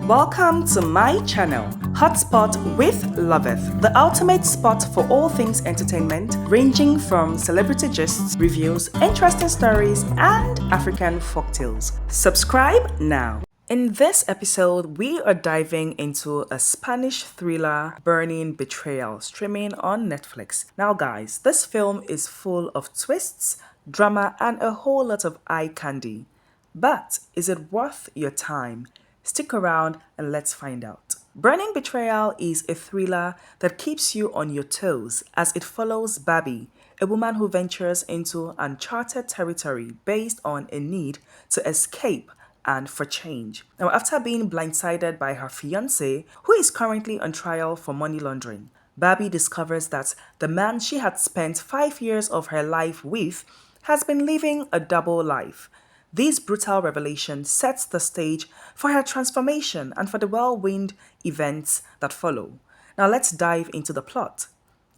Welcome to my channel, Hotspot with Loveth, the ultimate spot for all things entertainment, ranging from celebrity gists, reviews, interesting stories, and African folktales. Subscribe now. In this episode, we are diving into a Spanish thriller, Burning Betrayal, streaming on Netflix. Now guys, this film is full of twists, drama, and a whole lot of eye candy. But is it worth your time? Stick around and let's find out. Burning Betrayal is a thriller that keeps you on your toes as it follows Babby, a woman who ventures into uncharted territory based on a need to escape and for change. Now, after being blindsided by her fiancé, who is currently on trial for money laundering, Babby discovers that the man she had spent 5 years of her life with has been living a double life. This brutal revelation sets the stage for her transformation and for the whirlwind events that follow. Now let's dive into the plot.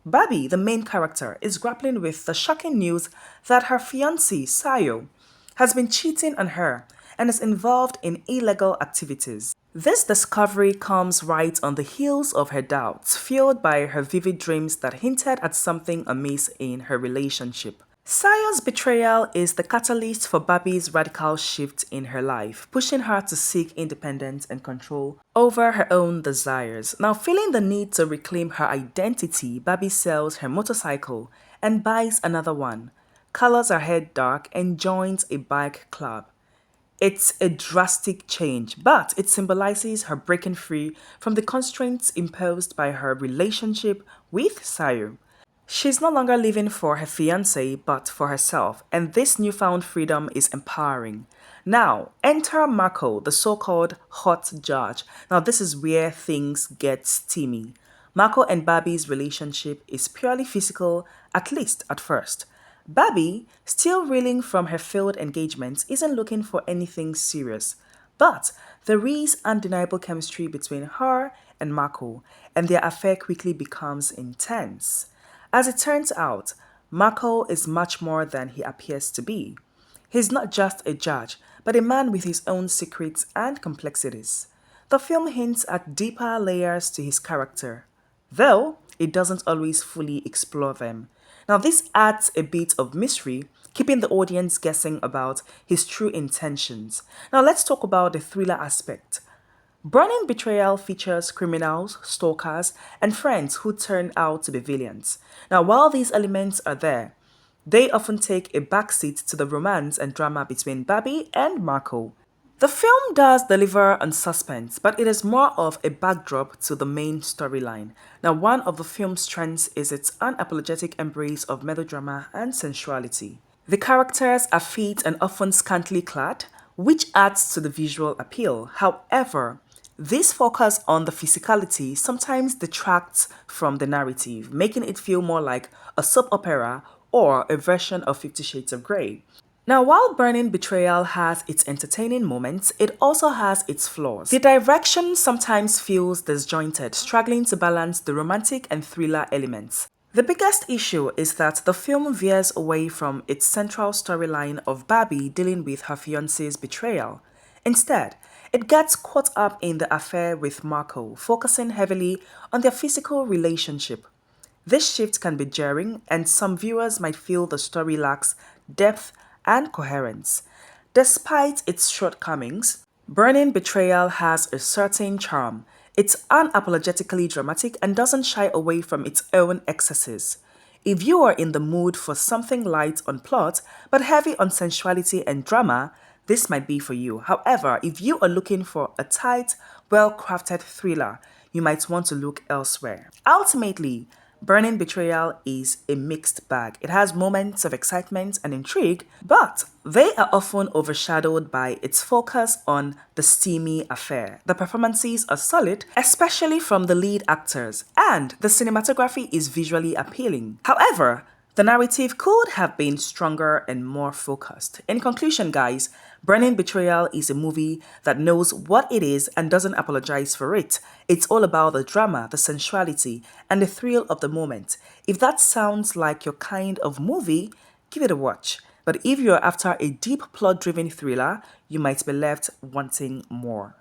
Babby, the main character, is grappling with the shocking news that her fiancé, Sayo, has been cheating on her and is involved in illegal activities. This discovery comes right on the heels of her doubts, fueled by her vivid dreams that hinted at something amiss in her relationship. Sayo's betrayal is the catalyst for Babby's radical shift in her life, pushing her to seek independence and control over her own desires. Now, feeling the need to reclaim her identity, Babby sells her motorcycle and buys another one, colors her hair dark, and joins a bike club. It's a drastic change, but it symbolizes her breaking free from the constraints imposed by her relationship with Sayo. She's no longer living for her fiancé, but for herself, and this newfound freedom is empowering. Now, enter Marco, the so-called hot judge. Now, this is where things get steamy. Marco and Babby's relationship is purely physical, at least at first. Babby, still reeling from her failed engagements, isn't looking for anything serious. But there is undeniable chemistry between her and Marco, and their affair quickly becomes intense. As it turns out, Marco is much more than he appears to be. He's not just a judge, but a man with his own secrets and complexities. The film hints at deeper layers to his character, though it doesn't always fully explore them. Now, this adds a bit of mystery, keeping the audience guessing about his true intentions. Now, let's talk about the thriller aspect. Burning Betrayal features criminals, stalkers, and friends who turn out to be villains. Now, while these elements are there, they often take a backseat to the romance and drama between Babby and Marco. The film does deliver on suspense, but it is more of a backdrop to the main storyline. Now, one of the film's strengths is its unapologetic embrace of melodrama and sensuality. The characters are fit and often scantily clad, which adds to the visual appeal. However, this focus on the physicality sometimes detracts from the narrative, making it feel more like a soap opera or a version of 50 Shades of Grey. Now, while Burning Betrayal has its entertaining moments, it also has its flaws. The direction sometimes feels disjointed, struggling to balance the romantic and thriller elements. The biggest issue is that the film veers away from its central storyline of Babby dealing with her fiancé's betrayal. Instead, it gets caught up in the affair with Marco, focusing heavily on their physical relationship. This shift can be jarring, and some viewers might feel the story lacks depth and coherence. Despite its shortcomings, Burning Betrayal has a certain charm. It's unapologetically dramatic and doesn't shy away from its own excesses. If you are in the mood for something light on plot but heavy on sensuality and drama, this might be for you. However, if you are looking for a tight, well-crafted thriller, you might want to look elsewhere. Ultimately, Burning Betrayal is a mixed bag. It has moments of excitement and intrigue, but they are often overshadowed by its focus on the steamy affair. The performances are solid, especially from the lead actors, and the cinematography is visually appealing. However, the narrative could have been stronger and more focused. In conclusion, guys, Burning Betrayal is a movie that knows what it is and doesn't apologize for it. It's all about the drama, the sensuality, and the thrill of the moment. If that sounds like your kind of movie, give it a watch. But if you're after a deep plot-driven thriller, you might be left wanting more.